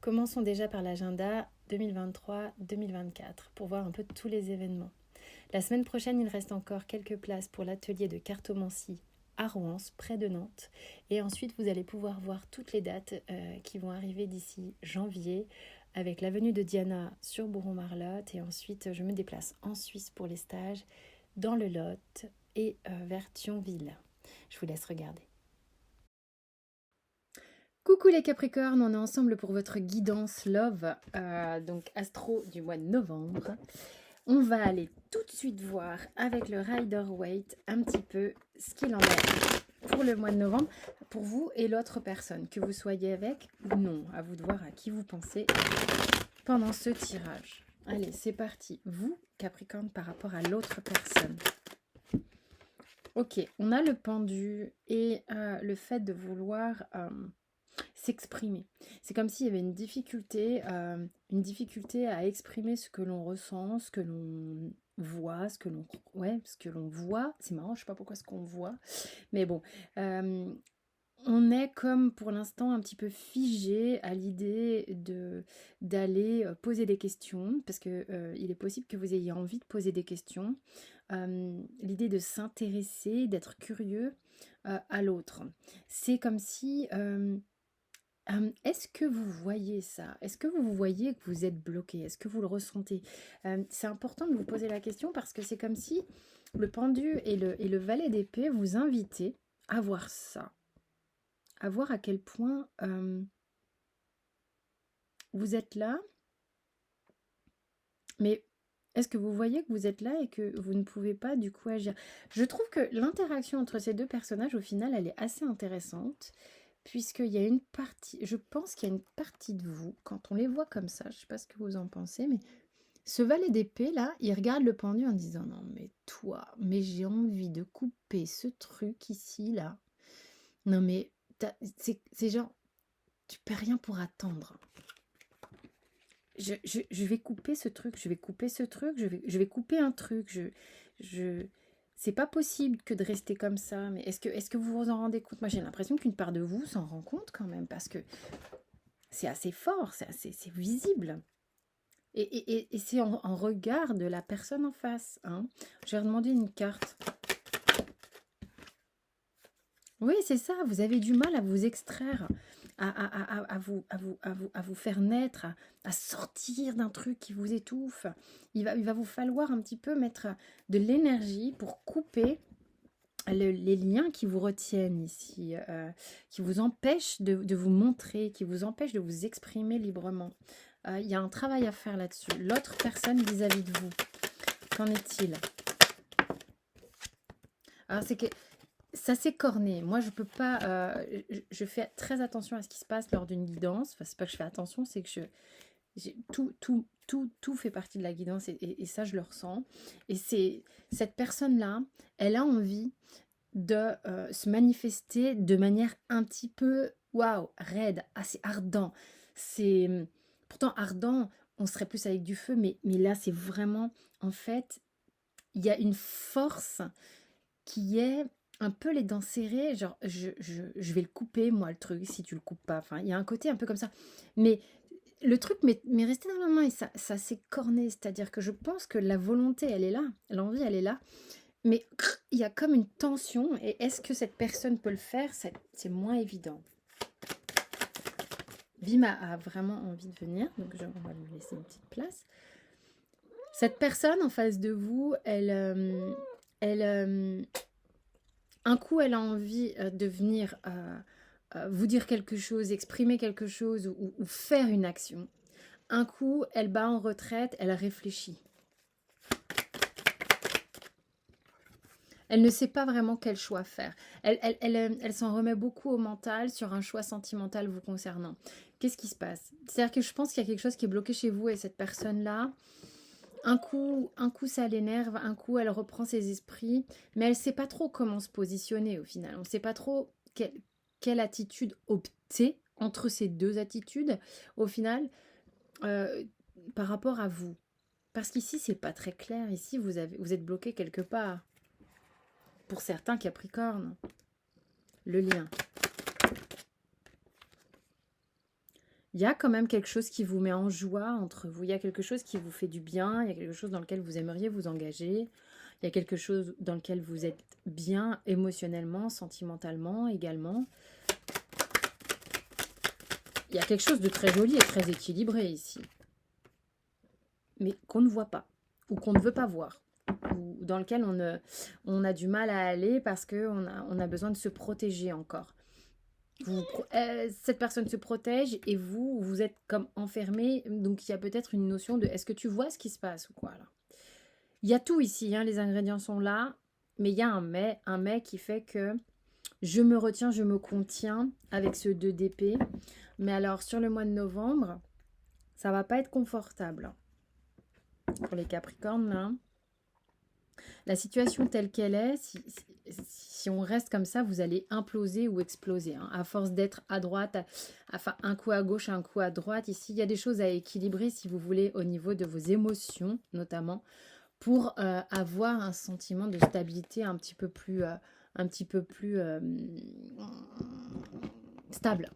Commençons déjà par l'agenda 2023-2024 pour voir un peu tous les événements. La semaine prochaine, il reste encore quelques places pour l'atelier de cartomancie à Rouen, près de Nantes. Et ensuite, vous allez pouvoir voir toutes les dates qui vont arriver d'ici janvier avec la venue de Diana sur Bourron-Marlotte. Et ensuite, je me déplace en Suisse pour les stages, dans le Lot et vers Thionville. Je vous laisse regarder. Coucou les Capricornes, on est ensemble pour votre guidance Love, donc Astro du mois de novembre. On va aller tout de suite voir avec le Rider-Waite un petit peu ce qu'il en est pour le mois de novembre, pour vous et l'autre personne, que vous soyez avec ou non. À vous de voir à qui vous pensez pendant ce tirage. Allez, c'est parti. Vous, Capricorne, par rapport à l'autre personne. Ok, on a le pendu et le fait de vouloir s'exprimer. C'est comme s'il y avait une difficulté à exprimer ce que l'on ressent, ce que l'on voit, ce que l'on voit. C'est marrant, je sais pas pourquoi ce qu'on voit, mais bon. On est comme pour l'instant un petit peu figé à l'idée d'aller poser des questions, parce que il est possible que vous ayez envie de poser des questions. L'idée de s'intéresser, d'être curieux à l'autre. C'est comme si est-ce que vous voyez ça? Est-ce que vous voyez que vous êtes bloqué? Est-ce que vous le ressentez? C'est important de vous poser la question parce que c'est comme si le pendu et le valet d'épée vous invitaient à voir ça, à voir à quel point vous êtes là, mais est-ce que vous voyez que vous êtes là et que vous ne pouvez pas du coup agir? Je trouve que l'interaction entre ces deux personnages, au final, elle est assez intéressante. Puisqu'il y a une partie, je pense qu'il y a une partie de vous, quand on les voit comme ça, je ne sais pas ce que vous en pensez, mais ce valet d'épée là, il regarde le pendu en disant non mais toi, mais j'ai envie de couper ce truc ici là. Non mais c'est genre, tu peux rien pour attendre. Je vais couper ce truc, je vais couper ce truc, je vais couper un truc, c'est pas possible que de rester comme ça, mais est-ce que vous vous en rendez compte? Moi j'ai l'impression qu'une part de vous s'en rend compte quand même, parce que c'est assez fort, c'est visible. Et c'est en regard de la personne en face. Hein. Je vais redemander une carte. Oui, c'est ça, vous avez du mal à vous extraire, à vous faire naître, à sortir d'un truc qui vous étouffe. Il va vous falloir un petit peu mettre de l'énergie pour couper les liens qui vous retiennent ici, qui vous empêchent de vous montrer, qui vous empêchent de vous exprimer librement. Il y a un travail à faire là-dessus. L'autre personne vis-à-vis de vous, qu'en est-il? Alors c'est que ça s'est corné. Moi, je peux pas. Je fais très attention à ce qui se passe lors d'une guidance. Enfin, c'est pas que je fais attention, c'est que tout fait partie de la guidance et ça, je le ressens. Et c'est cette personne-là, elle a envie de se manifester de manière un petit peu waouh, raide, assez ardent. C'est pourtant ardent, on serait plus avec du feu, mais là, c'est vraiment en fait, il y a une force qui est un peu les dents serrées, genre je vais le couper, moi, le truc, si tu le coupes pas. Enfin, il y a un côté un peu comme ça. Mais le truc m'est resté dans la main et ça s'est corné. C'est-à-dire que je pense que la volonté, elle est là. L'envie, elle est là. Mais il y a comme une tension. Et est-ce que cette personne peut le faire? C'est moins évident. Vima a vraiment envie de venir. Donc, on va lui laisser une petite place. Cette personne en face de vous, un coup, elle a envie de venir vous dire quelque chose, exprimer quelque chose ou faire une action. Un coup, elle bat en retraite, elle réfléchit. Elle ne sait pas vraiment quel choix faire. Elle s'en remet beaucoup au mental sur un choix sentimental vous concernant. Qu'est-ce qui se passe? C'est-à-dire que je pense qu'il y a quelque chose qui est bloqué chez vous et cette personne-là, un coup ça l'énerve, un coup elle reprend ses esprits, mais elle ne sait pas trop comment se positionner au final. On ne sait pas trop quelle attitude opter entre ces deux attitudes au final par rapport à vous. Parce qu'ici, c'est pas très clair. Ici, vous êtes bloqué quelque part. Pour certains Capricornes, le lien. Il y a quand même quelque chose qui vous met en joie entre vous. Il y a quelque chose qui vous fait du bien. Il y a quelque chose dans lequel vous aimeriez vous engager. Il y a quelque chose dans lequel vous êtes bien émotionnellement, sentimentalement également. Il y a quelque chose de très joli et très équilibré ici. Mais qu'on ne voit pas. Ou qu'on ne veut pas voir. Ou dans lequel on a du mal à aller parce qu'on on a besoin de se protéger encore. Cette personne se protège et vous êtes comme enfermé. Donc il y a peut-être une notion de est-ce que tu vois ce qui se passe ou quoi là. Il y a tout ici, hein, les ingrédients sont là, mais il y a un mais qui fait que je me retiens, je me contiens avec ce 2 d'épée. Mais alors sur le mois de novembre, ça va pas être confortable pour les Capricornes là. La situation telle qu'elle est, si on reste comme ça, vous allez imploser ou exploser. Hein. À force d'être à droite, enfin un coup à gauche, un coup à droite. Ici, il y a des choses à équilibrer si vous voulez au niveau de vos émotions notamment pour avoir un sentiment de stabilité un petit peu plus, stable.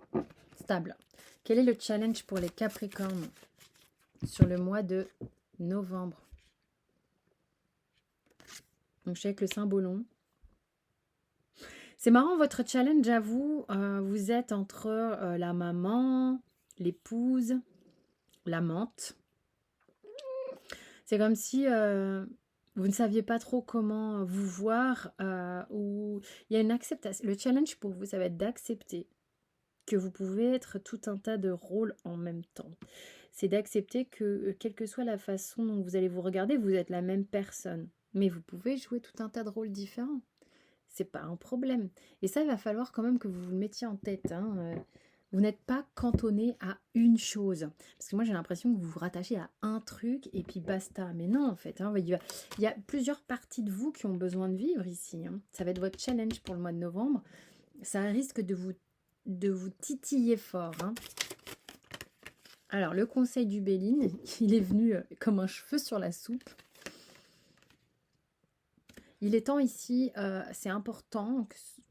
Stable. Quel est le challenge pour les Capricornes sur le mois de novembre? Donc je suis avec le symbolon. C'est marrant, votre challenge à vous, vous êtes entre la maman, l'épouse, l'amante. C'est comme si vous ne saviez pas trop comment vous voir ou il y a une acceptation. Le challenge pour vous, ça va être d'accepter que vous pouvez être tout un tas de rôles en même temps. C'est d'accepter que, quelle que soit la façon dont vous allez vous regarder, vous êtes la même personne. Mais vous pouvez jouer tout un tas de rôles différents. C'est pas un problème. Et ça, il va falloir quand même que vous vous le mettiez en tête. Hein. Vous n'êtes pas cantonné à une chose. Parce que moi, j'ai l'impression que vous vous rattachez à un truc et puis basta. Mais non, en fait. Hein, il y a plusieurs parties de vous qui ont besoin de vivre ici. Hein. Ça va être votre challenge pour le mois de novembre. Ça risque de vous titiller fort. Hein. Alors, le conseil du Béline, il est venu comme un cheveu sur la soupe. Il est temps ici, c'est important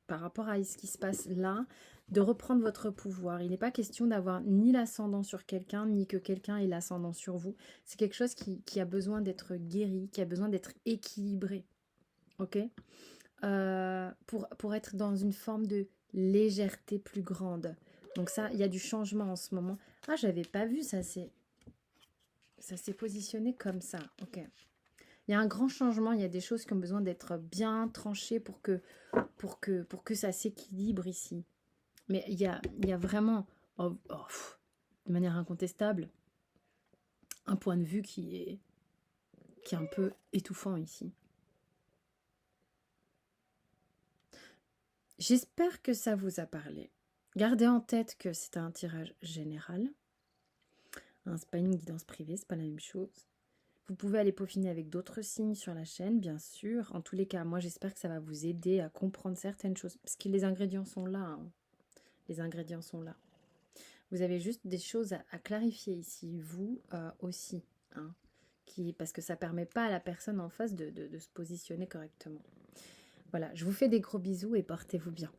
par rapport à ce qui se passe là, de reprendre votre pouvoir. Il n'est pas question d'avoir ni l'ascendant sur quelqu'un, ni que quelqu'un ait l'ascendant sur vous. C'est quelque chose qui a besoin d'être guéri, qui a besoin d'être équilibré. Ok pour être dans une forme de légèreté plus grande. Donc ça, il y a du changement en ce moment. Ah, j'avais pas vu, ça s'est positionné comme ça. Ok. Il y a un grand changement, il y a des choses qui ont besoin d'être bien tranchées pour que ça s'équilibre ici. Mais il y a vraiment, de manière incontestable, un point de vue qui est un peu étouffant ici. J'espère que ça vous a parlé. Gardez en tête que c'est un tirage général. Hein, c'est pas une guidance privée, c'est pas la même chose. Vous pouvez aller peaufiner avec d'autres signes sur la chaîne, bien sûr. En tous les cas, moi, j'espère que ça va vous aider à comprendre certaines choses. Parce que les ingrédients sont là. Hein. Les ingrédients sont là. Vous avez juste des choses à clarifier ici, vous aussi. Hein, parce que ça ne permet pas à la personne en face de se positionner correctement. Voilà, je vous fais des gros bisous et portez-vous bien.